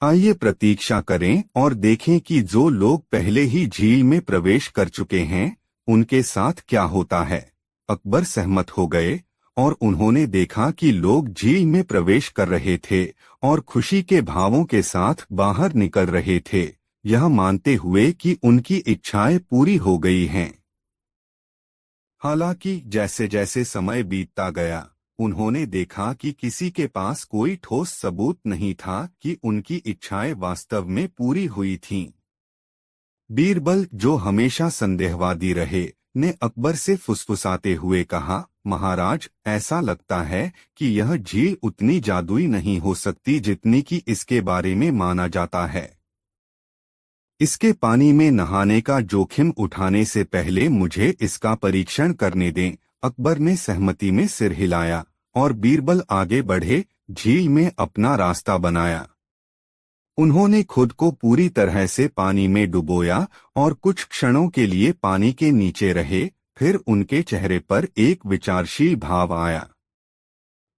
आइए प्रतीक्षा करें और देखें कि जो लोग पहले ही झील में प्रवेश कर चुके हैं, उनके साथ क्या होता है। अकबर सहमत हो गए और उन्होंने देखा कि लोग झील में प्रवेश कर रहे थे और खुशी के भावों के साथ बाहर निकल रहे थे, यह मानते हुए कि उनकी इच्छाएं पूरी हो गई हैं। हालांकि जैसे जैसे समय बीतता गया, उन्होंने देखा कि किसी के पास कोई ठोस सबूत नहीं था कि उनकी इच्छाएं वास्तव में पूरी हुई थीं। बीरबल, जो हमेशा संदेहवादी रहे, ने अकबर से फुसफुसाते हुए कहा, महाराज, ऐसा लगता है कि यह झील उतनी जादुई नहीं हो सकती जितनी कि इसके बारे में माना जाता है। इसके पानी में नहाने का जोखिम उठाने से पहले मुझे इसका परीक्षण करने दें। अकबर ने सहमति में सिर हिलाया और बीरबल आगे बढ़े, झील में अपना रास्ता बनाया। उन्होंने खुद को पूरी तरह से पानी में डुबोया और कुछ क्षणों के लिए पानी के नीचे रहे, फिर उनके चेहरे पर एक विचारशील भाव आया।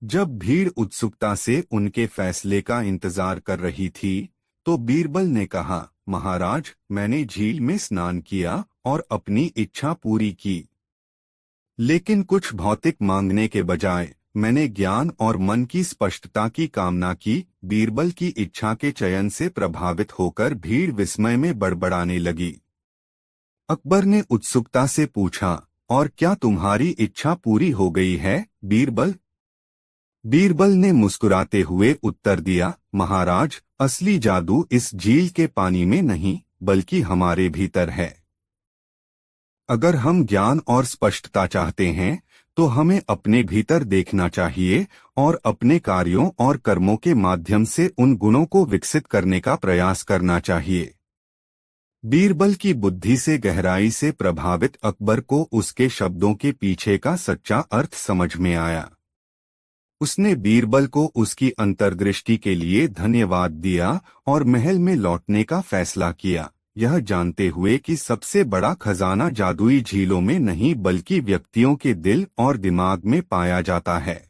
जब भीड़ उत्सुकता से उनके फैसले का इंतजार कर रही थी, तो बीरबल ने कहा, महाराज, मैंने झील में स्नान किया और अपनी इच्छा पूरी की, लेकिन कुछ भौतिक मांगने के बजाय मैंने ज्ञान और मन की स्पष्टता की कामना की। बीरबल की इच्छा के चयन से प्रभावित होकर भीड़ विस्मय में बड़बड़ाने लगी। अकबर ने उत्सुकता से पूछा, और क्या तुम्हारी इच्छा पूरी हो गई है, बीरबल? बीरबल ने मुस्कुराते हुए उत्तर दिया, महाराज, असली जादू इस झील के पानी में नहीं, बल्कि हमारे भीतर है। अगर हम ज्ञान और स्पष्टता चाहते हैं, तो हमें अपने भीतर देखना चाहिए और अपने कार्यों और कर्मों के माध्यम से उन गुणों को विकसित करने का प्रयास करना चाहिए। बीरबल की बुद्धि से गहराई से प्रभावित अकबर को उसके शब्दों के पीछे का सच्चा अर्थ समझ में आया। उसने बीरबल को उसकी अंतर्दृष्टि के लिए धन्यवाद दिया और महल में लौटने का फैसला किया, यह जानते हुए कि सबसे बड़ा खजाना जादुई झीलों में नहीं बल्कि व्यक्तियों के दिल और दिमाग में पाया जाता है।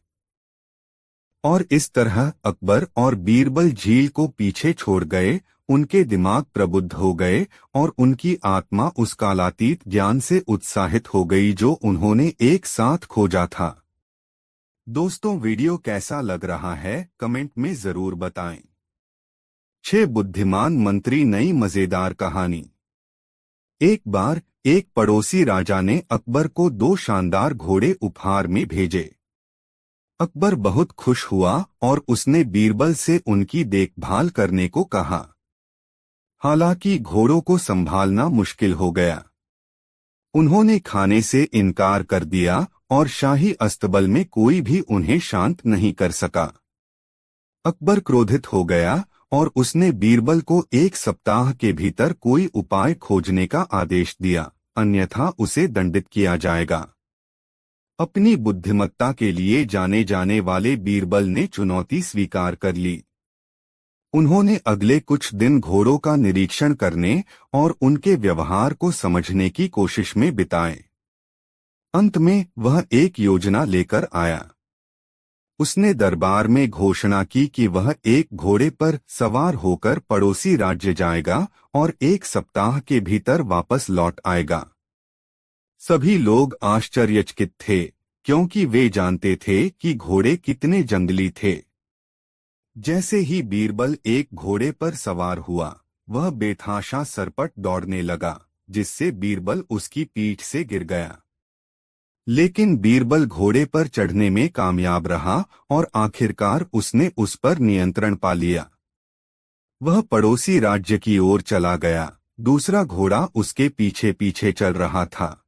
और इस तरह अकबर और बीरबल झील को पीछे छोड़ गए, उनके दिमाग प्रबुद्ध हो गए और उनकी आत्मा उस कालातीत ज्ञान से उत्साहित हो गई जो उन्होंने एक साथ खोजा था। दोस्तों, वीडियो कैसा लग रहा है, कमेंट में जरूर बताएं। 6 बुद्धिमान मंत्री, नई मजेदार कहानी। एक बार एक पड़ोसी राजा ने अकबर को 2 शानदार घोड़े उपहार में भेजे। अकबर बहुत खुश हुआ और उसने बीरबल से उनकी देखभाल करने को कहा। हालांकि घोड़ों को संभालना मुश्किल हो गया। उन्होंने खाने से इनकार कर दिया और शाही अस्तबल में कोई भी उन्हें शांत नहीं कर सका। अकबर क्रोधित हो गया और उसने बीरबल को 1 सप्ताह के भीतर कोई उपाय खोजने का आदेश दिया, अन्यथा उसे दंडित किया जाएगा। अपनी बुद्धिमत्ता के लिए जाने जाने वाले बीरबल ने चुनौती स्वीकार कर ली। उन्होंने अगले कुछ दिन घोड़ों का निरीक्षण करने और उनके व्यवहार को समझने की कोशिश में बिताए। अंत में वह एक योजना लेकर आया। उसने दरबार में घोषणा की कि वह एक घोड़े पर सवार होकर पड़ोसी राज्य जाएगा और 1 सप्ताह के भीतर वापस लौट आएगा। सभी लोग आश्चर्यचकित थे, क्योंकि वे जानते थे कि घोड़े कितने जंगली थे। जैसे ही बीरबल एक घोड़े पर सवार हुआ, वह बेतहाशा सरपट दौड़ने लगा, जिससे बीरबल उसकी पीठ से गिर गया। लेकिन बीरबल घोड़े पर चढ़ने में कामयाब रहा और आखिरकार उसने उस पर नियंत्रण पा लिया। वह पड़ोसी राज्य की ओर चला गया, दूसरा घोड़ा उसके पीछे पीछे चल रहा था।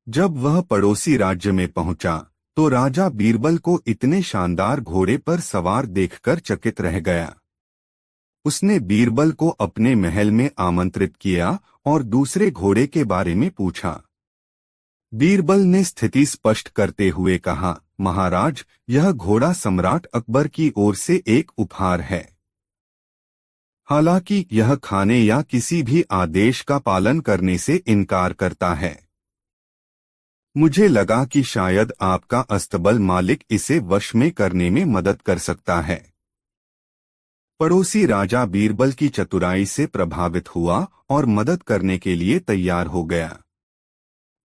जब वह पड़ोसी राज्य में पहुंचा, तो राजा बीरबल को इतने शानदार घोड़े पर सवार देखकर चकित रह गया। उसने बीरबल को अपने महल में आमंत्रित किया और दूसरे घोड़े के बारे में पूछा। बीरबल ने स्थिति स्पष्ट करते हुए कहा, महाराज, यह घोड़ा सम्राट अकबर की ओर से एक उपहार है। हालांकि यह खाने या किसी भी आदेश का पालन करने से इनकार करता है। मुझे लगा कि शायद आपका अस्तबल मालिक इसे वश में करने में मदद कर सकता है। पड़ोसी राजा बीरबल की चतुराई से प्रभावित हुआ और मदद करने के लिए तैयार हो गया।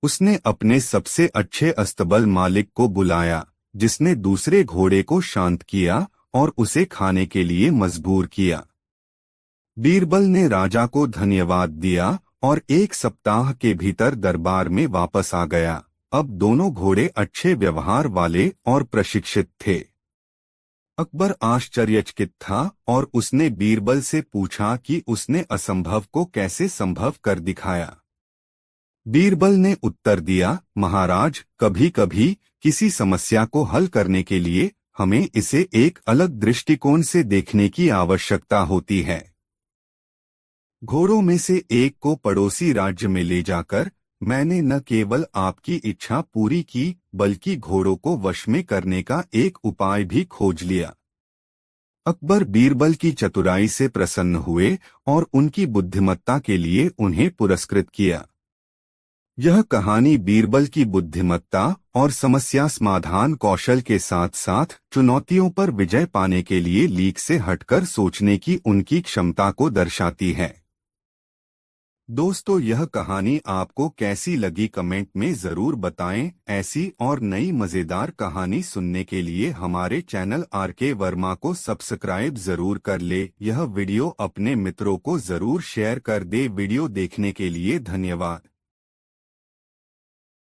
उसने अपने सबसे अच्छे अस्तबल मालिक को बुलाया, जिसने दूसरे घोड़े को शांत किया और उसे खाने के लिए मजबूर किया। बीरबल ने राजा को धन्यवाद दिया और 1 सप्ताह के भीतर दरबार में वापस आ गया। अब दोनों घोड़े अच्छे व्यवहार वाले और प्रशिक्षित थे। अकबर आश्चर्यचकित था और उसने बीरबल से पूछा कि उसने असंभव को कैसे संभव कर दिखाया। बीरबल ने उत्तर दिया, महाराज, कभी कभी किसी समस्या को हल करने के लिए हमें इसे एक अलग दृष्टिकोण से देखने की आवश्यकता होती है। घोड़ों में से एक को पड़ोसी राज्य में ले जाकर मैंने न केवल आपकी इच्छा पूरी की, बल्कि घोड़ों को वश में करने का एक उपाय भी खोज लिया। अकबर बीरबल की चतुराई से प्रसन्न हुए और उनकी बुद्धिमत्ता के लिए उन्हें पुरस्कृत किया। यह कहानी बीरबल की बुद्धिमत्ता और समस्या समाधान कौशल के साथ साथ चुनौतियों पर विजय पाने के लिए लीक से हटकर सोचने की उनकी क्षमता को दर्शाती है। दोस्तों, यह कहानी आपको कैसी लगी कमेंट में जरूर बताएं। ऐसी और नई मजेदार कहानी सुनने के लिए हमारे चैनल आरके वर्मा को सब्सक्राइब जरूर कर ले। यह वीडियो अपने मित्रों को जरूर शेयर कर दे। वीडियो देखने के लिए धन्यवाद।